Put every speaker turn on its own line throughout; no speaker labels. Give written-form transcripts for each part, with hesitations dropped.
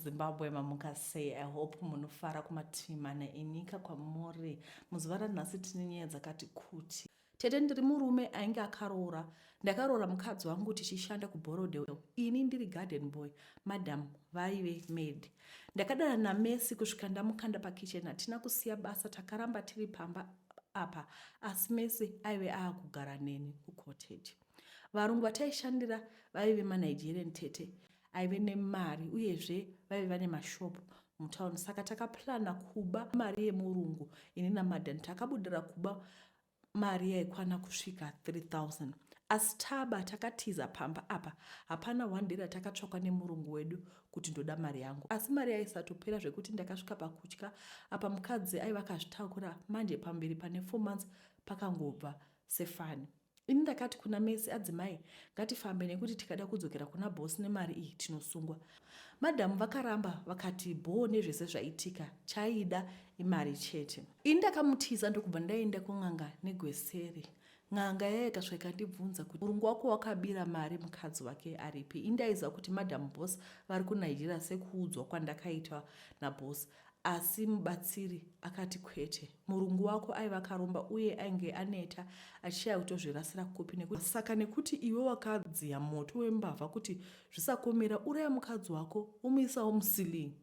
kuZimbabwe mamukasei. I hope munofara kumativi mana enyika kwamuri. Muzuva ranhasi tine nyaya dzakati kuti. Tete ndiri murume ainge akaroora. Ndakaroora mukadzi wangu tichishanda kuBorodale. Ini ndiri garden boy, madam vaive maid. Ndakadana naMessi kusvika ndamukanda pakicheni. Hatina kusiya basa, takaramba tiri pamba apa. Asi Messi aive aakugara neni kucottage. Varungu vataishandira vaive maNigerian tete. Aive nemari uyezve vaive vane mashopu mutauni. Saka takaplana kuba mari yemurungu. Ini namadhani takabudira kuba mari yaikwana kusvika 3000. Asi taba takatiza pamba apa. Hapana one day ratakatsvakwa nemurungu wedu kuti ndoda mari yangu. Asi mari yaisatopera zvekuti ndakasvika pakutya. Apa mukadzi aiva akazvitakura manje pamberi pane 4 months pakangobva sefani. Ini ndakati kuna Messi, adzimai ngatifambe nekuti tikada kudzokera kuna bosi nemari iyi tinosungwa. Madhamu vakaramba vakati bho nezvese zvaitika, chaida imari chete. Ini ndakamutiza ndokubva ndaenda kun'anga negweseri. N'anga yaya ikasvika ikandibvunza kuti murungu wako wakabira mari mukadzi wake aripi. Ini ndaiziva kuti madhamu bosi vari kuNigeria sekuudzwa kwandakaitwa nabosi. Asi mubatsiri akati kwete, murungu wako aiva akaromba uye ainge aneta achishaya kutozvirasira kupi nekuti saka nekuti iwe wakadziya moto wembavha kuti zvisakomera, uraya mukadzi wako umuisawo musilingi.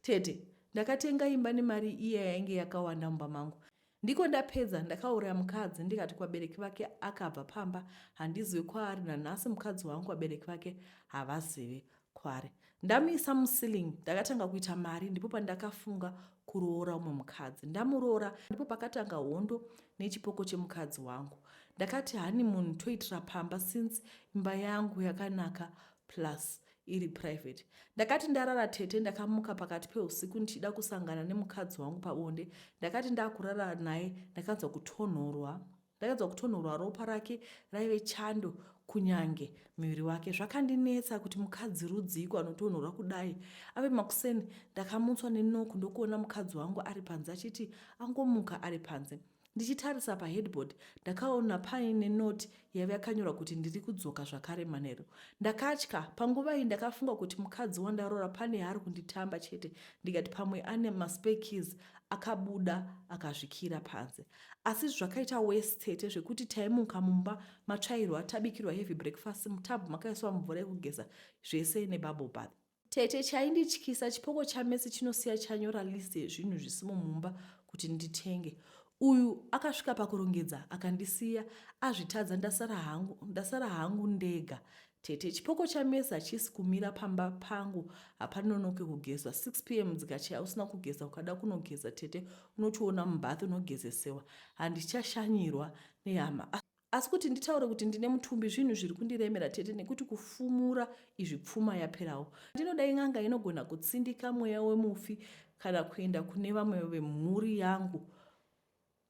Tete ndakatenga imba nemari iya yainge yakawanda mumba mangu. Ndiko ndapedza ndakauraya mukadzi ndikati kuvabereki vake akabva pamba handizivi kwaari. Nanhasi mukadzi wangu vabereki vake havazivi kwaari. Ndamuisa musilingi, ndakatanga kuita mari. Ndipo pandakafunga kuroora umwe mukadzi. Ndamuroora ndipo pakatanga hondo nechipoko chemukadzi wangu. Ndakati hani munhu toitira pamba since imba yangu yakanaka plus iri private. Ndakati ndarara tete, ndakamuka pakati peusiku ndichida kusangana nemukadzi wangu pabonde. Ndakati ndakurara naye ndakanzwa kutonhorwa. Ndakanzwa kutonhorwa ropa rake raive chando kunyange muviri wake. Zvakandinetsa kuti mukadzi rudziko anotonhorwa kudai. Ave makuseni ndakamutswa nenoko ndokuona mukadzi wangu ari panze achiti angomuka ari panze. Ndichitarisa paheadboard ndakaona paine noti yaive yakanyorwa kuti ndiri kudzoka zvakare manheru. Ndakatya. Panguva iyi ndakafunga kuti mukadzi wandaroora pane yaari kunditamba chete. Ndikati pamwe ane maspekis akabuda akazvikira panze. Asi zvakaita westete zvekuti taimuka mumba matsvairwa, tabikirwa heavy breakfast, mutabhu makaiswa mvura yekugeza, zvese nebubble bath. Tete chaindityisa chipoko chaMessi chinosiya chanyora list yezvinhu zvisimo mumba kuti nditenge. Uyu akasvika pakurongedza akandisiya azvitadza, ndasara hangu ndega. Tete chipoko chaMessi hachisi kumira pamba pangu, hapanonoke kugezwa. 6 PM dzikachaya usina kugeza ukada kunogeza tete unochiona mumbathi unogezesewa. Handichashanyirwa nehama. Asi kuti nditaure kuti ndine mutumbi zvinhu zviri kundiremera tete nekuti kufumura izvi pfuma yaperawo. Ndinodai n'anga inogona kutsindika mweya wemufi kana kuenda kune vamwe vemhuri yangu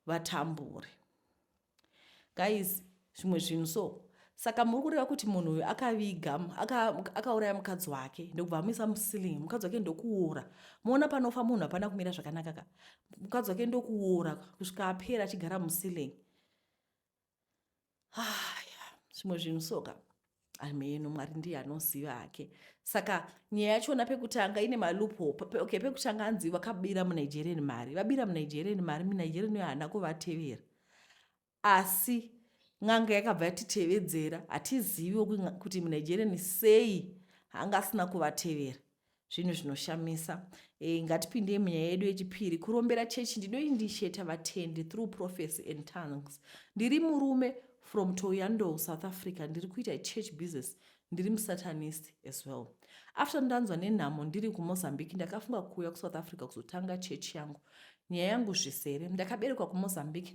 vatambure. Guys, zvimwe zvinhu so. Saka muri kureva kuti munhu uyu akaviga, akauraya mukadzi wake ndokubva amuisa musilingi. Mukadzi wake ndokuora. Muona panofa munhu hapana kumira zvakanaka ka. Mukadzi wake ndokuora kusvika apera achigara musilingi. Zvimwe zvinhu soka. Ameno Mwari ndiye anoziva hake. Saka nyaya yachona pekutanga ine maloophole. Okay, pekutanga anzi vakabira muNigerian mari. Vabira muNigerian mari, muNigerian hana kuvatevera. Asi n'anga yakabva yatitevedzera, hatizivi kuti muNigerian sei hanga asina kuvatevera. Zvinhu zvinoshamisa. Ngatipinde munyaya yedu yechipiri. Kurombera chechi ndinoindisheta vatendi through prophecy and tongues. Ndiri murume from Toyando, South Africa. Ndiri kuita church business. Ndiri musatanist as well. After ndanzwa nenhamo ndiri kuMozambique, ndakafunga kuuya kuSouth Africa kuzotanga church yangu. Nyaya yangu zvisere. Ndakaberekwa kuMozambique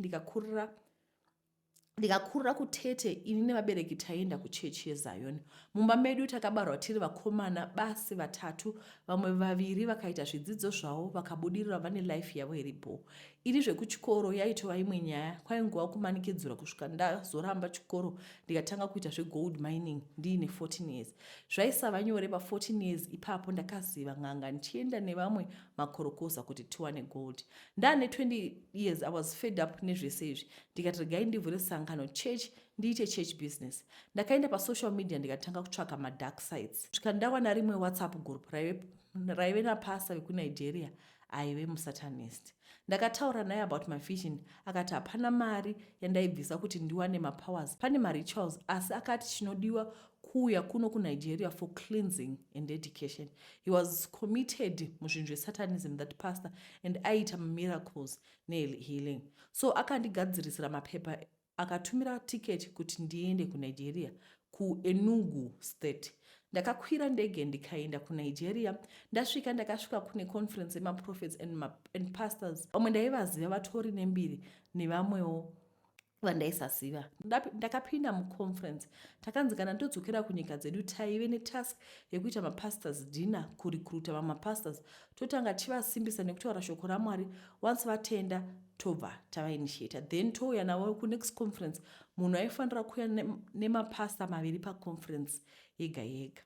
ndikakurira kutete. Ini nevabereki taienda kuchechi yeZion. Mumba medu takabarwa tiri vakomana basi vatatu. Vamwe vaviri vakaita zvidzidzo zvavo vakabudirira vane life yavo iripo. ini zvekuchikoro yaitova imwe nyaya. Kwainguva kumanikidzura kusvika ndazoramba chikoro ndikatanga kuita zvegold mining ndiine 14 years. Zvaisava nyore pa14 years ipapo ndakaziva n'anga ndichienda nevamwe makorokoza kuti tiwane gold. Ndaane 20 years I was fed up nezvese izvi. Ndikati regai ndivhure sangano church ndiite church business. Ndakaenda pasocial media ndikatanga kutsvaka madark sides. Svika ndawana rimwe WhatsApp group raive napasta vekunigeria aive musatanist. Ndakataura naye about my vision. Akati hapana mari yandaibvisa kuti ndiwane mapowers. Pane marituals asi akati chinodiwa kuuya kuno kuNigeria for cleansing and education. He was committed muzvinhu zvesatanism, that pastor, and aita miracles nehealing. So akandigadzirisira mapepa, akatumira ticket kuti ndiende kuNigeria kuEnugu state. Ndakakwira ndege ndikaenda kuNigeria. Ndakasvika kune conference yemaprophets and pastors. Vamwe ndaivaziva vatori nembiri nevamwewo vandaisaziva. Ndakapinda muconference. Takanzi kana ndodzokera kunyika dzedu taive netask yekuita mapastors dinner, kurecruita vamapastors. Totanga tivasimbisa nekutaura shoko raMwari. Once vatenda tobva tavainitiata. Then touya navo kunext conference. Munhu aifanira kuuya nemapasta maviri paconference yega yega.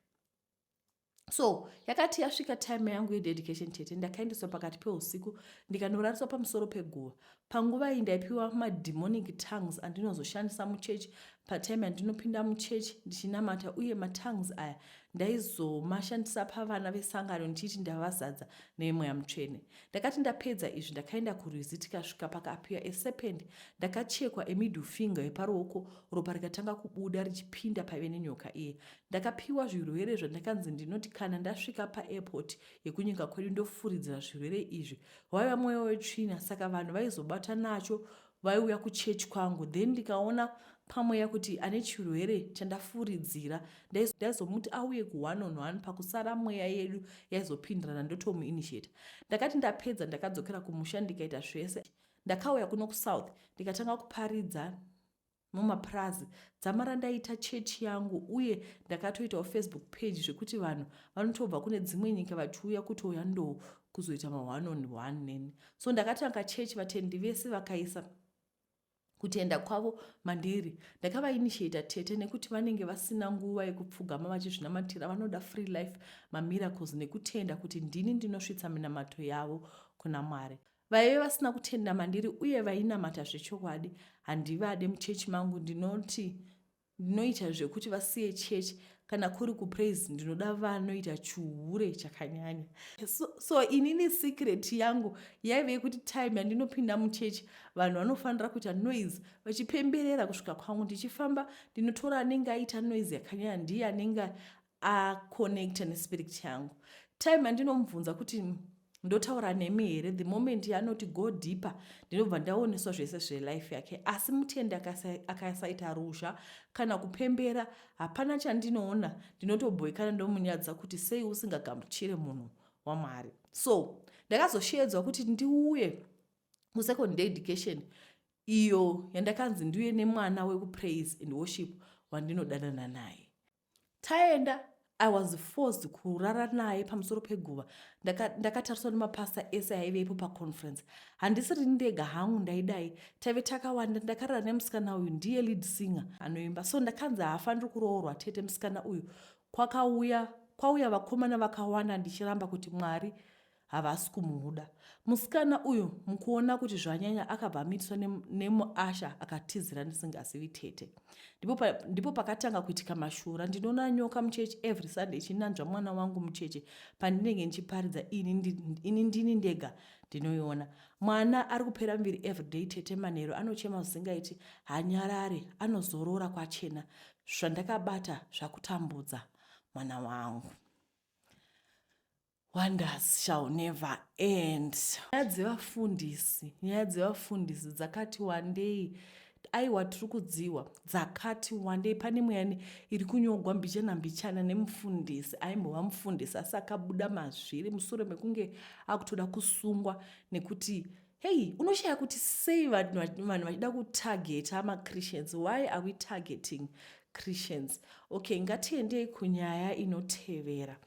So yakati yasvika time yangu yededication tete, ndakaendeswa pakati peusiku ndikanorariswa pamusoro peguva. Panguva iyi ndaipiwa mademonic tongues andinozoshandisa muchechi patime andinopinda muchechi ndichinamata, uye matongues aya ndaizomashandisa pavana vesangano ndichiti ndavazadza nemweya mutsvene. Ndakati ndapedza izvi ndakaenda kurwizi tikasvika pakapiwa eserpent. Ndakachekwa emiddle finger yeparuoko, ropa rikatanga kubuda richipinda paive nenyoka iye. Ndakapiwa zvirwere zvandakanzi ndinoti kana ndasvika paairport yekunyika kwedu ndofuridzira zvirwere izvi. Waiva mweya wetsvina, saka vanhu vaizobata nacho vaiuya kuchechi kwangu. Then ndikaona pamweya kuti ane chirwere chandafuridzira ndaizomuti auye ku1-on-1, pakusara mweya yedu yaizopindirana ndotomuinitiata. Ndakati ndapedza ndakadzokera kumusha ndikaita zvese. Ndakauya kuno kusouth ndikatanga kuparidza mumaprazi. Dzamara ndaita chechi yangu, uye ndakatoitawo Facebook page zvekuti vanhu vanotobva kune dzimwe nyika vachiuya kutouya kuzoita ma1-on-1 neni. So ndakatanga chechi, vatendi vese vakaisa kutenda kwavo mandiri. Ndakavainitiata tete nekuti vanenge vasina nguva yekupfugama vachizvinamatira, vanoda free life, mamiracles nekutenda kuti ndini ndinosvitsa minamato yavo kuna Mwari. Vaive vasina kutenda mandiri uye vainamata zvechokwadi handivade muchechi mangu. Ndinoita zvekuti vasiye chechi. Kana kuri kupraise ndinoda vanoita chihure chakanyanya. So inini secret yangu yaive kuti time yandinopinda muchechi vanhu vanofanira kuita noise vachipemberera kusvika kwangu. Ndichifamba ndinotora anenge aita noise yakanyanya, ndiye anenge aconnecta nespirit yangu. Time yandinomubvunza kuti ndotaura nemi here, the moment yanoti go deeper ndinobva ndaoneswa zvese zvelife yake. Asi mutende akasaita ruzha kana kupembera, hapana chandinoona. Ndinotobhoikana ndomunyadza kuti sei usingagamuchire munhu waMwari. So ndakazoshedzwa kuti ndiuye kusecond dedication iyo yandakanzi ndiuye nemwana wekupraise and worship wandinodanana naye. Taenda, I was forced kurara naye pamusoro peguva. Ndakatariswa nemapasta ese aivepo paconference. Handisiri ndega hangu ndaidai, taive takawanda. Ndakarara nemusikana uyu, ndiye lead singer anoimba. So ndakanzi haafaniri kuroorwa tete musikana uyu. Kwauya vakomana vakawanda ndichiramba kuti Mwari havasi kumuda. Musikana uyu mukuona kuti zvanyanya akabva amitiswa nemuasha akatizira ndisingazivi tete. Ndipo pakatanga kuitika mashura. Ndinoona nyoka muchechi every Sunday chinanzva mwana wangu muchechi pandinenge ndichiparidza ini ndini ndega ndinoiona. Mwana ari kupera mviri everyday tete. Manheru anochema zvisingaiti, hanyarare, anozorora kwachena. Zvandakabata zvakutambudza mwana wangu. Wonders shall never end. Nyaya dzevafundisi dzakati wandei. Aiwa tiri kudziwa dzakati wandei. Pane mweya iri kunyogwa mbichana nemufundisi aimbova mufundisi asi akabuda mazviri mushure mekunge akutoda kusungwa nekuti hey, unoshaya kuti sei vanhu vachida kutageta maChristians. Why are we targeting Christians? Okay, ngatiendei kunyaya inotevera.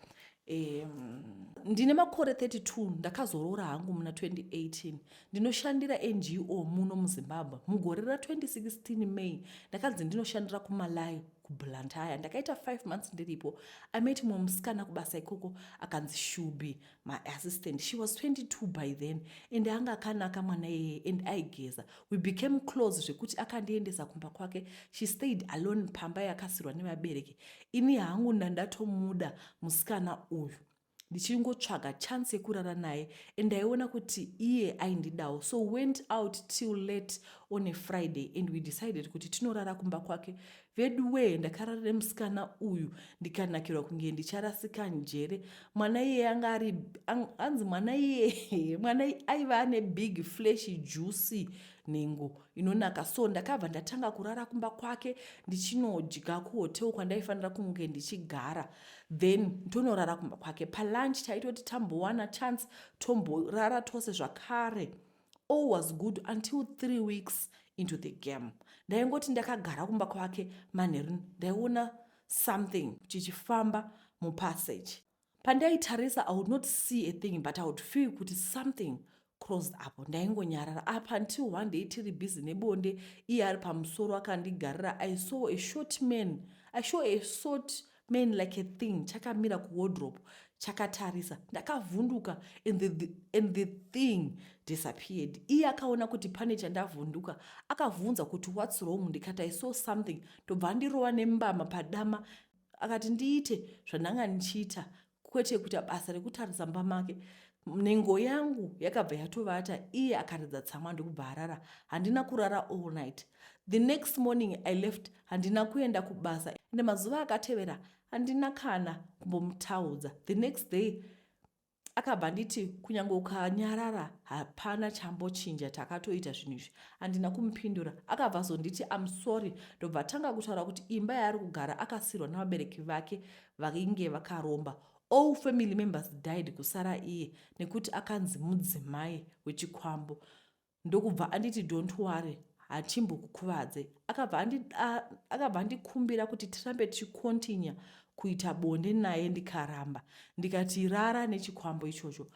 ndine makore 32 ndakazorora hangu muna 2018 ndinoshandira NGO muno muZimbabwe. Mugore ra2016 May ndakanzi ndinoshandira kuMalawi kuBlantyre. Ndakaita 5 months ndiripo. I met mumwe musikana kubasa ikoko akanzi Shubi, my assistant. She was 22 by then and anga akanaka mwana yeye and aigeza. We became close zvekuti akandiendesa kumba kwake. She stayed alone pamba yakasirwa nevabereki. Ini hangu ndatomuda musikana uyu ndichingotsvaga chance yekurara naye and ndaiona kuti iye aindidawo, so went out till late on a Friday and we decided kuti tinorara kumba kwake. Veduwe ndakarara nemusikana uyu ndikanakirwa kunge ndicharasika njere. Mwana iye anzi mwana iye mwana aiva ane big fleshy juicy nengo inonaka, so ndakabva ndatanga kurara kumba kwake ndichinodya kuhotel kwandaifanira kunge ndichigara, then tonorara kumba kwake. Palunch taitoti tambowana chance tomborara tose zvakare. All was good until 3 weeks into the game. Ndaingoti ndakagara kumba kwake manheru ndaiona something chichifamba mupassage. Pandaitarisa I would not see a thing but I would feel kuti something crossed up. Ndaingonyarara up until one day tiri busy nebonde iye ari pamusoro akandigarira. I saw a short man like a thing chakamira kuwardrobe chakatarisa. Ndakavhunduka and the thing disappeared. Iye akaona kuti pane chandavhunduka akavhunza kuti what's wrong. Ndikati I saw something. Ndobva ndirowa nembama padama. Akati ndiite zvandanga ndichiita kwete kuita basa rekutarisa mbama make. Nengo yangu yakabva yatovata. Iye akaridza tsamwa ndokubva arara. Handina kurara all night. The next morning I left. Handina kuenda kubasa. Ende mazuva akatevera handina kana kumbomutaudza. The next day akabva nditi kunyange ukanyarara hapana chambochinja, takatoita zvinhu izvi. Handina kumupindura. Akabva azonditi I'm sorry. Ndobva tanga kutaura kuti imba yaari kugara akasirwa navabereki vake vainge vakaromba. All family members died kusara iye nekuti akanzi mudzimai wechikwambo. Ndokubva anditi don't worry, hachimbokukuvadze. Akabva andikumbira kuti tirambe tichikontinya kuita bonde naye, ndikaramba. Ndikati rara nechikwambo ichocho.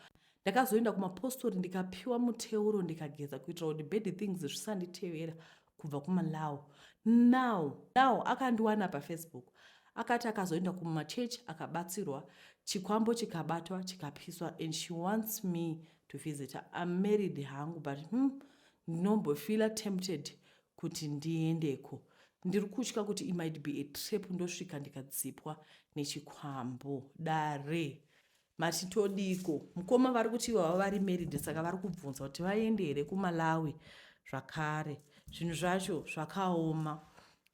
Ndakazoenda kumapostori ndikapiwa muteuro ndikageza kuitira kuti bad things zvisanditevera kubva kuMalawi. Now akandiwana paFacebook. Akati akazoenda kumachechi akabatsirwa, chikwambo chikabatwa chikapiswa, and she wants me to visit her. I'm married hangu but ndinombofila tempted kuti ndiendeko. Ndiri kutya kuti it might be a trap ndosvika ndikadzipwa nechikwambo dare. Matitodiko mukoma vari kuti vava vari married saka vari kubvunza kuti vaende here kuMalawi zvakare. Zvinhu zvacho zvakaoma.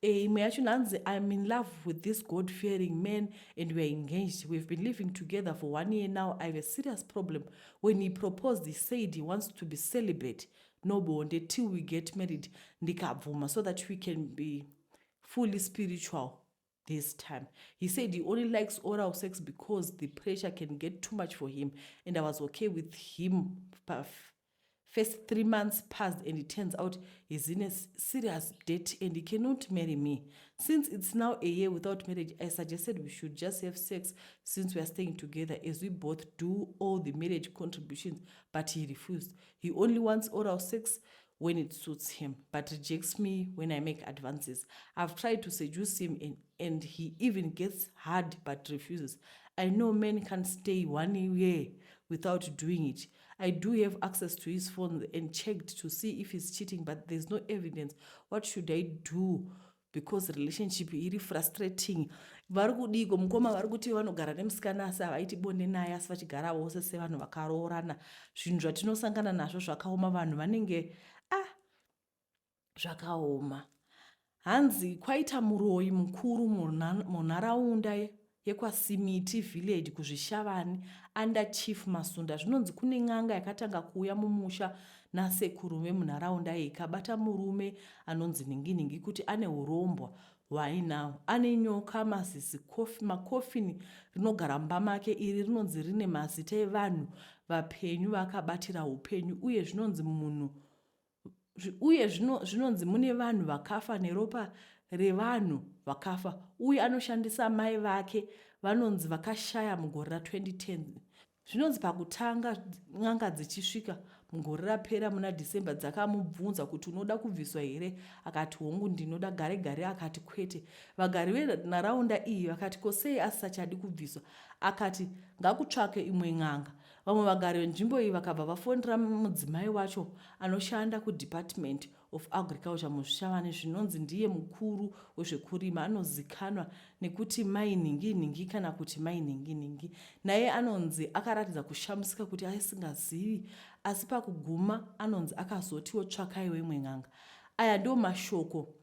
Imwe yacho nanzi I'm in love with this God-fearing man and we are engaged. We've been living together for 1 year now. I have a serious problem. When he proposed, he said he wants to be celibate, no bonde, till we get married. Ndikabvuma so that we can be fully spiritual this time. He said he only likes oral sex because the pressure can get too much for him. And I was okay with him. First 3 months passed and it turns out he's in a serious debt and he cannot marry me. Since it's now a year without marriage, I suggested we should just have sex since we are staying together as we both do all the marriage contributions, but he refused. He only wants oral sex when it suits him, but rejects me when I make advances. I've tried to seduce him and he even gets hard but refuses. I know men can't stay 1 year without doing it. I do have access to his phone and checked to see if he's cheating, but there's no evidence. What should I do? Because the relationship is really frustrating. Vari kudiko mukoma vari kuti vanogara nemusikana asi havaiti bonde naye asi vachigara vose sevanhu vakaroorana. Zvinhu zvatinosangana nazvo zvakaoma, vanhu vanenge zvakaoma. Hanzi kwaita muroyi mukuru munharaunda yekwaSimiti village kuzvishavani under Chief Masunda. Zvinonzi kune n'anga yakatanga kuuya mumusha nasekuru vemunharaunda iyi ikabata murume anonzi Ninginingi kuti ane urombwa hwainawo. Ane nyoka, mazizi, makofini rinogara mumba make. Iri rinonzi rine mazita evanhu vapenyu vakabatira upenyu, uye zvinonzi zvinonzi mune vanhu vakafa neropa revanhu vakafa. Uye anoshandisa mai vake vanonzi vakashaya mugore ra2010. zvinonzi pakutanga n'anga dzichisvika mugore rapera muna December dzakamubvunza kuti unoda kubviswa here, akati hongu ndinoda. Gare gare akati kwete. Vagari venharaunda iyi vakati kosei asisachadi kubviswa, akati ngakutsvake imwe n'anga. Vamwe vagari venzvimbo iyi vakabva vafonera mudzimai wacho anoshanda kuDepartment of Agriculture muzvishavane, zvinonzi ndiye mukuru wezvekurima, anozikanwa nekuti mai Ningi kana kuti mai Ningi. Naye anonzi akaratidza kushamisika kuti aisingazivi, asi pakuguma anonzi akazotiwo tsvakaiwo imwe n'anga. Aya ndiwo mashoko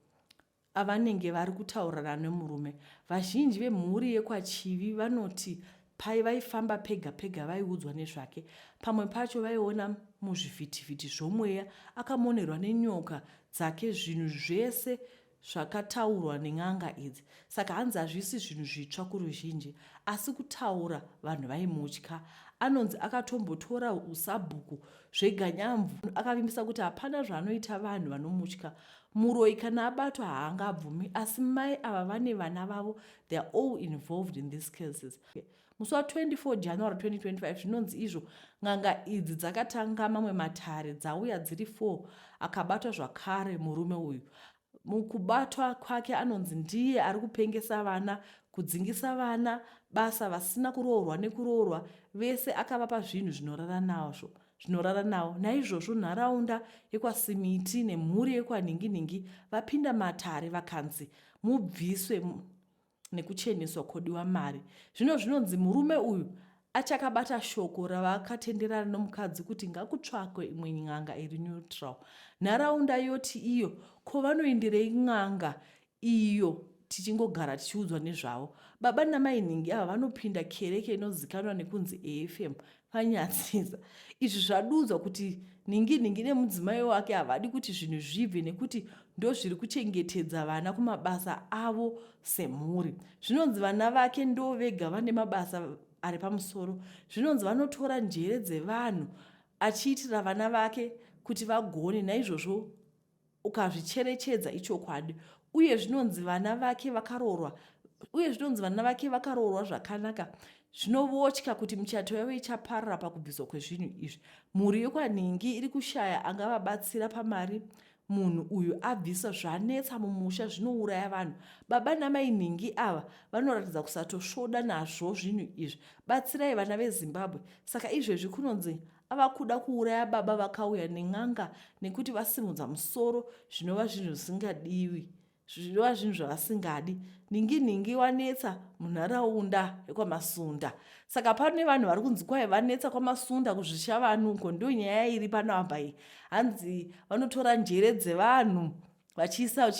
avanenge vari kutaurana nemurume. Vazhinji vemhuri yekwaChivi vanoti pai vaifamba pega pega vaiudzwa nezvake. Pamwe pacho vaiona muzvivhitivhiti zvomweya akamonerwa nenyoka dzake zvinhu zvese zvakataurwa nen'anga idzi. Saka hanzi hazvisi zvinhu zvitsva kuruzhinji, asi kutaura vanhu vaimutya. Anonzi akatombotora usabhuku zveganyamvu akavimbisa kuti hapana zvaanoita vanhu vanomutya. Muroyi kana abatwa haangabvumi, asi mai ava vane vana vavo, they are all involved in these cases. Musi wa24 January 2025 zvinonzi izvo n'anga idzi dzakatanga mamwe matare, dzauya dziri 4 akabatwa zvakare murume uyu. Mukubatwa kwake anonzi ndiye ari kupengesa vana, kudzingisa vana, basa vasina kuroorwa nekuroorwa, vese akavapa zvinhu zvinorara nawo. Naizvozvo nharaunda yekwaSimiti nemhuri yekwaNingi vapinda matare vakanzi mubviswe nekucheneswa kodiwa mari. Zvino zvinonzi murume uyu achakabata shoko ravakatenderana nomukadzi kuti ngakutsvakwe imwe n'anga iri neutral. Nharaunda yoti iyo ko vanoenderei n'anga iyo tichingogara tichiudzwa nezvavo. Baba namai Ningi ava vanopinda kereke inozikanwa nekunzi AFM panyatsisa. Izvi zvadudzwa kuti Ningi nemudzimai wake havadi kuti zvinhu zvibve nekuti ndo zviri kuchengetedza vana kumabasa avo semhuri. Zvinonzi vana vake ndo vega vane mabasa ari pamusoro. Zvinonzi vanotora njere dzevanhu achiitira vana vake kuti vagone, naizvozvo ukazvicherechedza ichokwadi. Uye zvinonzi vana vake vakaroorwa zvakanaka. Zvinovotya kuti michato yavo ichaparara pakubviswa kwezvinhu izvi. Mhuri yekwaNingi iri kushaya angavabatsira pamari. Munhu uyu abvisa zvanetsa mumusha zvinouraya vanhu. Baba namai Ningi ava vanoratidza kusatosvoda nazvo zvinhu izvi. Batsirai vana veZimbabwe. Saka izvezvi kunonzi ava kuda kuuraya baba vakauya nen'anga nekuti vasimudza musoro, zvinova zvinhu zvisingadiwi, zvinova zvinhu zvavasingadi. Ningi wanetsa munharaunda yekwaMasunda. Saka pane vanhu vari kunzi kwai vanetsa kwaMasunda kuzvishavanungo, ndo nyaya iri panapa iyi. Hanzi vanotora njere dzevanhu vachiisa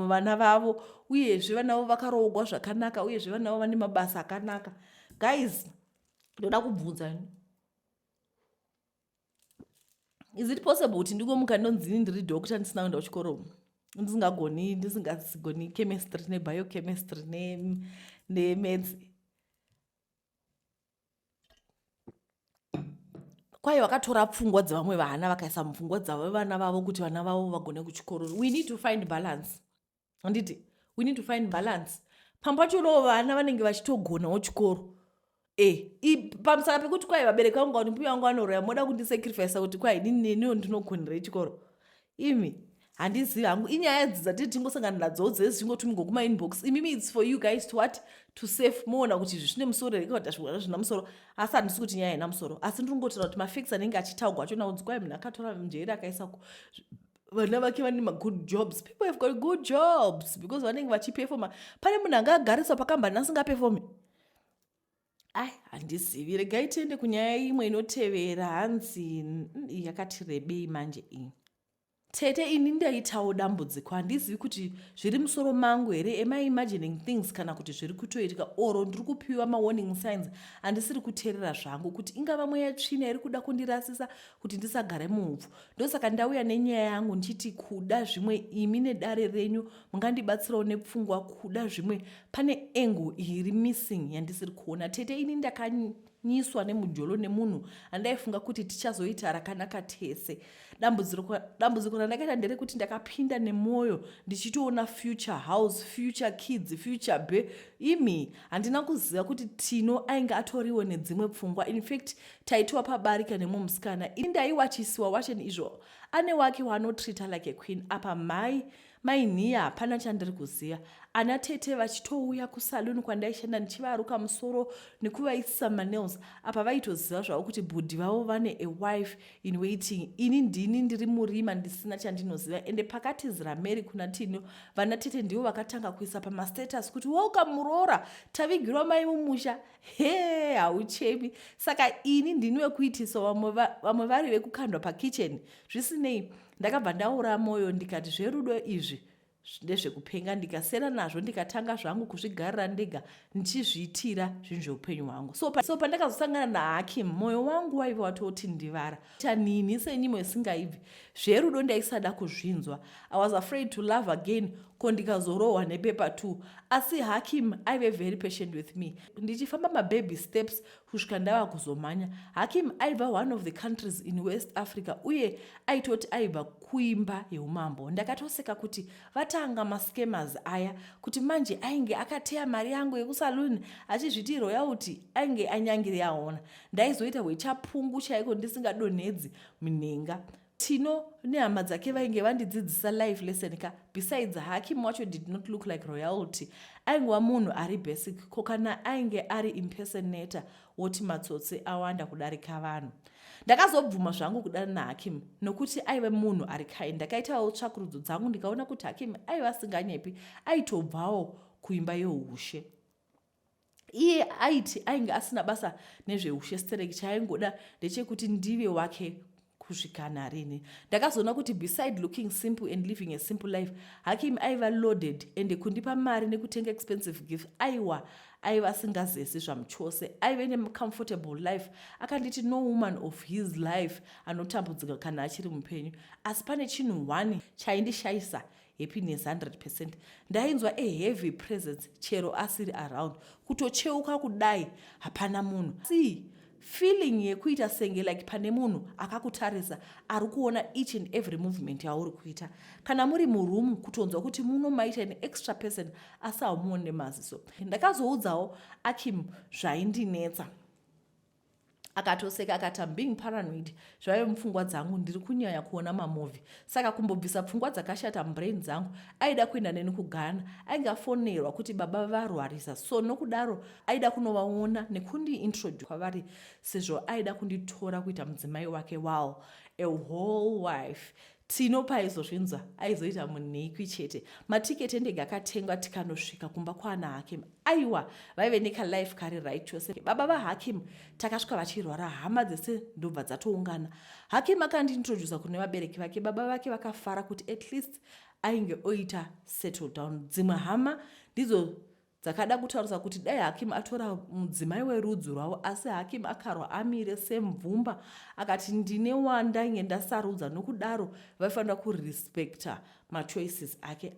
vana vavo, uyezve vana vavo vakaroorwa zvakanaka, uyezve vana vavo vane mabasa akanaka. Guys, ndoda kubvunza, is it possible kuti ndingomuka ndonzini ndiri doctor ndisina kuenda kuchikoro, ndisingasigoni chemistry nebiochemistry nemaths? Kwai vakatora pfungwa dzevamwe vana vakaisa mupfungwa dzavana vavo kuti vana vavo vagone kuchikoro. We need to find balance. Handiti? We need to find balance. Pampachono vana vanenge vachitogonawo chikoro. Pamusaka pekuti kwai vabereki vangu kuti mbuya wangu anoroya moda kundisacrifice kuti kwai niniwo ndinogonera chikoro. Imi handizivi hangu inyaya dzati tingosangana nadzo dzese tingotumirwa kuma inbox. Imimi it's for you guys to what, to save. Moona kuti zvine musoro here kana kuti zvina musoro, asi handisi kuti nyaya ina musoro, asi ndinongotira kuti mafacts anenge achitaurwa achona kuti kwai munhu akatora njere akaisa vana vake vane good jobs. People have got good jobs because vanenge vachiperforma. Pane munhu anga agariswa pakambani asingaperformi? Handizivi. Regai tiende kunyaya imwe inotevera. Hanzi yakati rebei manje iyi. Tete ini ndaitawo dambudziko, handizivi kuti zviri musoro mangu here. Am I imagining things kana kuti zviri kutoitika, oro ndiri kupiwa warning signs handisiri kuteerera zvangu, kuti ingava mweya tsvina iri kuda kundirasisa kuti ndisagare muvhu. Ndosaka ndauya nenyaya yangu ndichiti kuda zvimwe imi nedare renyu mungandibatsirawo nepfungwa kuda zvimwe. Pane engo iri missing yandisiri kuona. Tete ini ndakanyiswa nemujolo nemunhu andaifunga kuti tichazoita rakanaka tese. Dambudziko randakaita nderekuti ndakapinda nemwoyo ndichitoona future house, future kids, future imi handina kuziva kuti Tino ainge atoriwo nedzimwe pfungwa. In fact taitiwa pabarika nemumwe musikana indaiwachisiwa wacheni izvo ane wake waanotrita like a queen. Apa mai Nia hapana chandiri kuziva. Ana tete vachitouya kusaluni kwandaishanda ndichivaruka musoro nekuvaisisa manails. Apa vaitoziva zvavo kuti bhudhi vavo vane a wife in waiting. Ini ndini ndiri murima ndisina chandinoziva. Ende pakatizira Mary kuna Tino, vana tete ndivo vakatanga kuisa pamastatus kuti welcome Murora, tavigirwa mai mumusha. He, hauchemi. Saka ini ndini wekuitisa vamwe vari vekukandwa pakitchen. Zvisinei, ndakabva ndaura moyo ndikati zverudo izvi ndezvekupenga, ndikasera nazvo ndikatanga zvangu kuzvigarira ndega ndichizviitira zvinhu zveupenyu hwangu. So pandakazosangana naHakim, mwoyo wangu waiva watoti ndivara. Tanini senyimo isingaibvi, zverudo ndaisada kuzvinzwa. I was afraid to love again, ko ndikazorohwa nepepa 2. Asi Hakim aive very patient with me. Ndichifamba mababy steps kusvika ndava kuzomhanya. Hakim aiva one of the countries in West Africa uye aitoti aibva kuimba yeumambo. Ndakatoseka kuti vatanga mascammers aya, kuti manje ainge akateya mari yangu yekusaluni achizviti royalty ainge anyangire aona. Ndaizoita hwechapungu chaiko ndisingadonhedzi munhenga. Tino nehama dzake vainge vandidzidzisa life lesson ka. Besides, Hakim wacho did not look like royalty. Ainge munhu ari basic, kokana ainge ari impersonator woti matsotsi awanda kudarika vanhu. Ndakazobvuma zvangu kudana naHakim nokuti aive munhu ari kind. Ndakaitawo tsvakurudzo dzangu ndikaona kuti Hakim aiva asinganyepi, aitobvawo kuimba yeushe. Iye aiti ainge asina basa nezveushe stereki, chaingoda ndechekuti ndive wake kusvika narini. Ndakazoona kuti beside looking simple and living a simple life, Hakim aiva loaded ende kundipa mari nekutenga expensive gift. Aiva asingazesi zvamuchose, aive necomfortable life. Akanditi no woman of his life anotambudzika kana achiri mupenyu. Asi pane chinhu 1 chaindishaisa, happiness 100%. Ndainzwa a heavy presence chero asiri around. Kutocheuka kudai hapana munhu. Feeling yekuita senge like pane munhu akakutarisa ari kuona each and every movement yauri kuita. Kana muri muroom kutonzwa kuti munomaita an extra person asi haumuoni nemaziso. Ndakazoudzawo Hakim zvaindinetsa. Akatoseka akati I'm being paranoid. Zvaive mupfungwa dzangu ndiri kunyanya kuona mamovie. Saka kumbobvisa pfungwa dzakashata mubrain dzangu, aida kuenda neni kuGhana. Ainge afonerwa kuti baba varwarisa. So nokudaro aida kunovaona nekundi-introduce kwavari sezvo aida kunditora kuita mudzimai wake. Wow, a whole wife. Tino paizozvinzwa aizoita munhikwi chete. Matiketi endege akatengwa tikanosvika kumba kwana Hakim. Aiwa, vaive nekalife kari right chose. Baba vaHakim takasvika vachirwara, hama dzese ndobva dzatoungana. Hakim akandiintrodusa kune vabereki vake. Baba vake vakafara kuti at least ainge oita settle down. Dzimwe hama ndidzo dzakada kutaurisa kuti dai Hakim atora mudzimai werudzi rwavo, asi Hakim akarwa amire semvumba akati ndine wandainge ndasarudza, nokudaro vaifanira kurespekta machoices ake.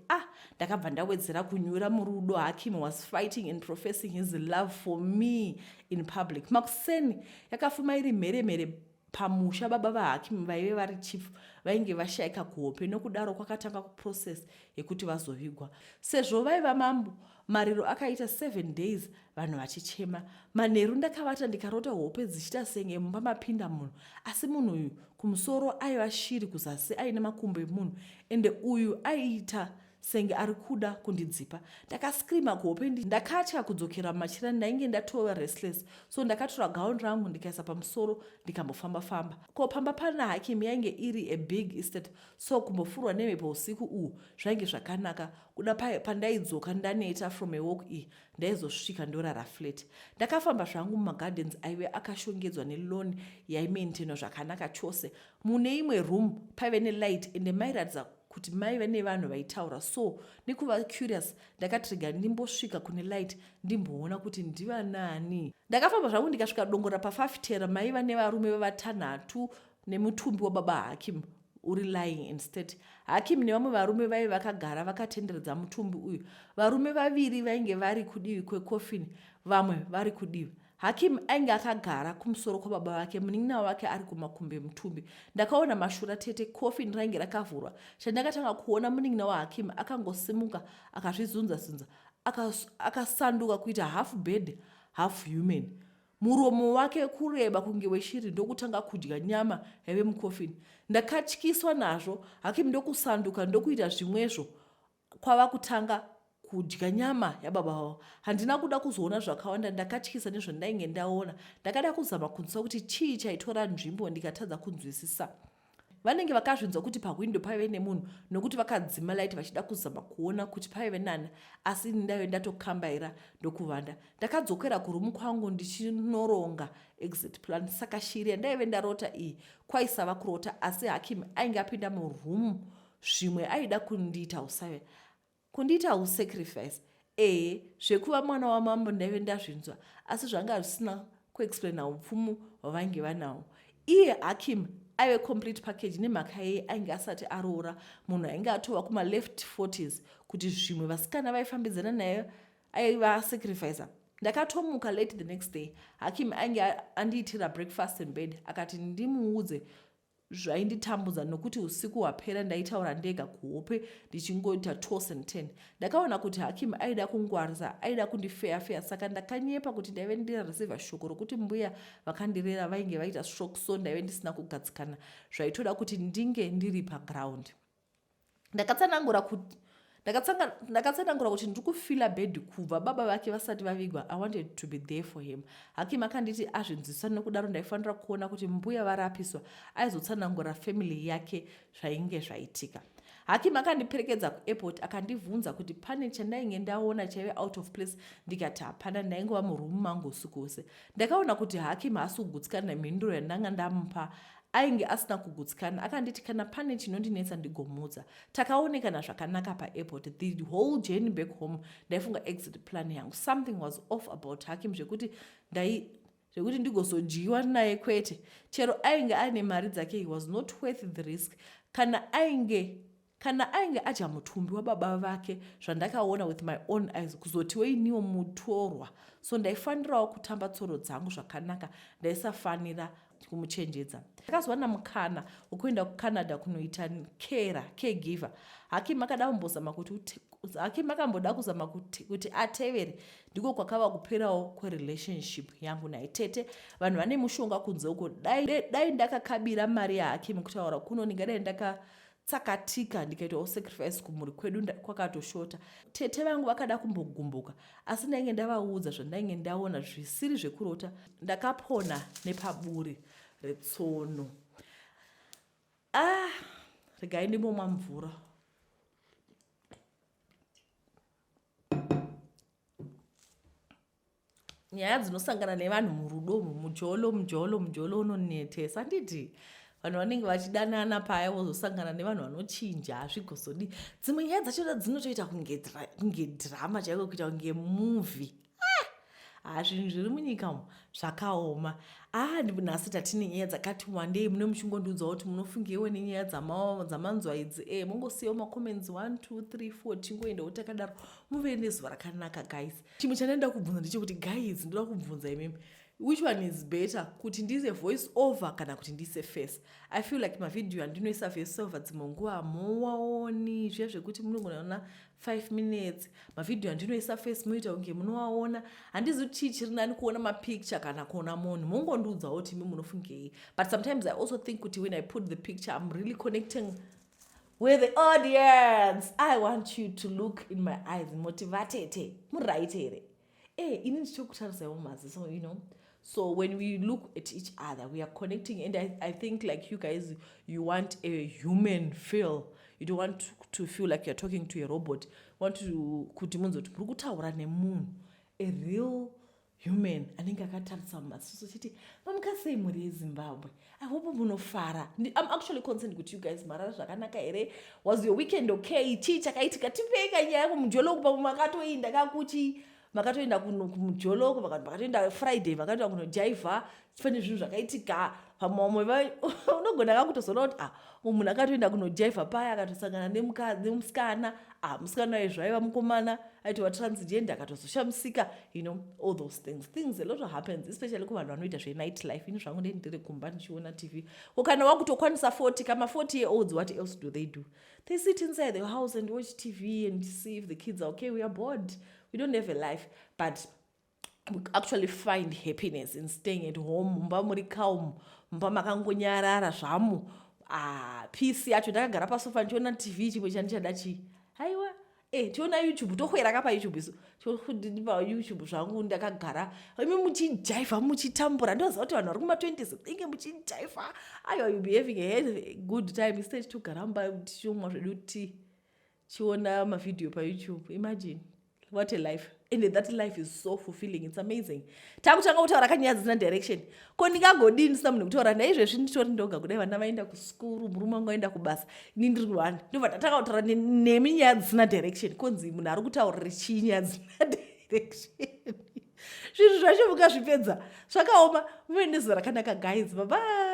Ndakabva ndawedzera kunyura murudo. Hakim was fighting and professing his love for me in public. Makuseni yakafuma iri mheremhere pamusha. Baba vaHakim vaive vari chief vainge vashayika kuhope, nokudaro kwakatanga kuprocess yekuti vazovigwa. Sezvo vaiva mambo, mariro akaita 7 days vanhu vachichema. Manheru ndakavata ndikarota hope dzichita senge mumba mapinda munhu, asi munhu uyu kumusoro aiva shiri, kuzasi aine makumbo emunhu, ende uyu aiita senge ari kuda kundidzipa. Ndakaskrima kuhope ndakatya kudzokera mumachira, ndainge ndatova restless. So ndakatora gauni rangu ndikaisa pamusoro ndikambofamba-famba. Ko pamba pana Hakim yainge iri a big estate, so kumbofurwa nemhepo usiku uhu zvainge zvakanaka. Kuda pandaidzoka ndaneta from a walk ndaizosvika ndorara flat. Ndakafamba zvangu mumagardens aive akashongedzwa neloni yaimaintainwa zvakanaka chose. Mune imwe room paive nelight ende mairatidza kuti maive nevanhu vaitaura. So nekuva curious ndakatriga ndimbosvika kune light ndimboona kuti ndiva nani. Ndakafamba zvangu ndikasvika dongora pafafitera maiva nevarume vatanhatu nemutumbi wababa Hakim uri lying instead. Hakim nevamwe varume vaive vakagara vakatenderedza mutumbi uyu. Varume vaviri vainge vari kudivi kwecoffin, vamwe vari kudivi. Hakim ainge akagara kumusoro kwababa vake, munin'ina wake ari kumakumbe mutumbi. Ndakaona mashura tete, kofi rainge rakavhurwa. Chandakatanga kuona munin'ina waHakim akangosimuka akazvizunza-zunza, akasanduka kuita half bird half human. Muromo wake kureba kunge weshiri ndokutanga kudya nyama yave mukofini. Ndakatyiswa nazvo. Hakim ndokusanduka ndokuita zvimwezvo kwava kutanga kudya nyama yababa wavo. Handina kuda kuzoona zvakawanda, ndakatyisa nezvandainge ndaona. Ndakada kuzama kunzwa kuti chii chaitora nzvimbo ndikatadza kunzwisisa. Vanenge vakazvinzwa kuti pahwindo paive nemunhu nokuti vakadzima light vachida kuzama kuona kuti paive nani, asi ndaive ndatokambaira ndokuvanda. Ndakadzokera kurumu kwangu ndichinoronga exit plan. Saka shiri yandaive ndarota iyi kwaisava kurota, asi Hakim ainge apinda murumu. Zvimwe aida kundiita usawe, kundiita usacrifice. Zvekuva mwana wamambo ndaive ndazvinzwa, asi zvanga zvisina kuexplaina upfumu hwavange vanahwo. Iye Hakim aive complete package nemhaka yeye ainge asati aroora munhu ainge atova kuma-left 40s kuti zvimwe vasikana vaifambidzana naye aiva sacrificer. Ndakatomuka late the next day. Hakim ainge andiitira breakfast in bed, akati ndimuudze zvainditambudza nokuti usiku hwapera ndaitaura ndega kuhope ndichingoita toss and turn. Ndakaona kuti Hakim aida kungwarisa, aida kundifeya-feya, saka ndakanyepa kuti ndaive ndireceiva shoko rokuti mbuya vakandirera vainge vaita stroke, so ndaive ndisina kugadzikana zvaitoda kuti ndinge ndiri paground. Ndakatsanangura kuti ndiri kufila bed kubva baba vake vasati vavigwa. I wanted to be there for him. Hakim akanditi azvinzwisa nokudaro ndaifanira kuona kuti mbuya varapiswa aizotsanangura family yake zvainge zvaitika. Hakim akandiperekedza kuairport akandibvunza kuti pane chandainge ndaona chaive out of place. Ndikati hapana, ndaingova murumu mangu usiku hwose. Ndakaona kuti Hakim haasi kugutsikana nemhinduro yandanga ndamupa, ainge asina kugutsikana. Akanditi kana pane chinondinetsa ndigomuudza. Takaonekana zvakanaka paairport. The whole journey back home ndaifunga exit plan yangu. Something was off about Hakim zvekuti ndigozodyiwa naye kwete. Chero ainge ane mari dzake, he was not worth the risk. Kana ainge adya mutumbi wababa vake zvandakaona with my own eyes, kuzoti weiniwo mutorwa. So ndaifanirawo kutamba tsoro dzangu zvakanaka, ndaisafanira kumuchenjedza. Ndakazowana mukana wekuenda kuCanada kunoita caregiver. Hakim akamboda kuzama kuti atevere, ndiko kwakava kuperawo kwerelationship yangu naye. Tete vanhu vane mushonga kunze uko. Dai ndakakabira mari yaHakim kutaura kuno, ndingadai ndakatsakatika ndikaitawo sacrifice kumhuri kwedu kwakatoshota. Tete vangu vakada kumbogumbuka, asi ndainge ndavaudza zvandainge ndaona zvisiri zvekurota. Ndakapona nepaburi retsono. Regai ndimbomwa mvura. Nyaya dzinosangana nevanhu murudo, mujolo unonetesa. Handiti vanhu vanenge vachidanana paya vozosangana nevanhu vanochinja, hazvigozodi. Dzimwe nyaya dzacho dzinotoita kunge drama chaiko, kuita kunge movie. Zvinhu zviri munyika umu zvakaoma. Nhasi tatine nyaya dzakati wandei. Mune muchingondiudza kuti munofungirewo nenyaya dzamanzwa idzi. Mungosiyawo macomments 1 2 3 4 tingoendawo takadaro. Muve nezuva rakanaka guys. Chimwe chandaenda kubvunza ndechekuti guys, ndoda kubvunza imimi, which one is better, kuti ndiise voice over kana kuti ndiise face? I feel like mavideo andinoisa voice over dzimwe nguva hamuwaoni zviya zvekuti munongoona 5 minutes. Mavideo andinoisa face moita kunge munowaona. Handizi kuti chiri nani kuona mapicture kana kuona munhu. Mungondiudzawo kuti imi munofungei. But sometimes I also think kuti when I put the picture, I'm really connecting with the audience. I want you to look in my eyes motivated. Muright here. Ini ndichokutarisaiwo maziso, you know. So when we look at each other, we are connecting. And I think like you guys, you want a human feel. You don't want to feel like you're talking to a robot. You want to kuti munzoti muri kutaura nemunhu, a real human anenge akatarisa mumaziso chiti mamukasei muri eZimbabwe. I hope munofara. I'm actually concerned with you guys. Marara zvakanaka here? Was your weekend okay? Chii chakaitika? Tipei kanyaya yako mujolo kupa mumakatoinda kakuchi makatoenda kumujoloko vakatoenda Friday vakatoenda kunojaivha pane zvinhu zvakaitika pamwe unogona kakutozoona kuti munhu akatoenda kunojaivha paya akatosangana nemusikana musikana waye zvaiva mukomana aitova transgender akatozoshamusika, all those things a lot of happens, especially kuvanhu vanoita zve-night life. Ini zvangu ndiri kumba ndichiona TV. Kana wakutokwanisa 40 kama 40 year olds, what else do? They sit inside the house and watch TV and see if the kids are okay. We are bored, we don't have a life, but we actually find happiness in staying at home. Mumba muri calm, mumba makangonyarara zvamu. Peace yacho ndakagara pasofa ndichiona TV chimwe chandichada haiwa tiona YouTube, tokwera kapa YouTube isu pa YouTube zvangu ndakagara imi muchijaivha muchitambura ndoziva kuti vanhu vari kuma-20s inge muchijaivha aiwa, you'll be having a good time instead togaramba tichiomwa zvedu tichiona mavideo paYouTube. Imagine what a life, and that life is so fulfilling, it's amazing. Takutanga kutaura kanyaya dzisina direction, ko ndingangodini ndisina munhu kutaura naizvezvi nditori ndoga kudai vana vaenda kuskuru, murume wangu aenda kubasa, ini ndiri one. Ndobva tatanga kutaura nemi nyaya dzisina direction, konzi munhu ari kutaurira chii nyaya dzisina direction. Zvinhu zvacho mukazvipedza zvakaoma. Muve nezuva rakanaka guys, bye bye.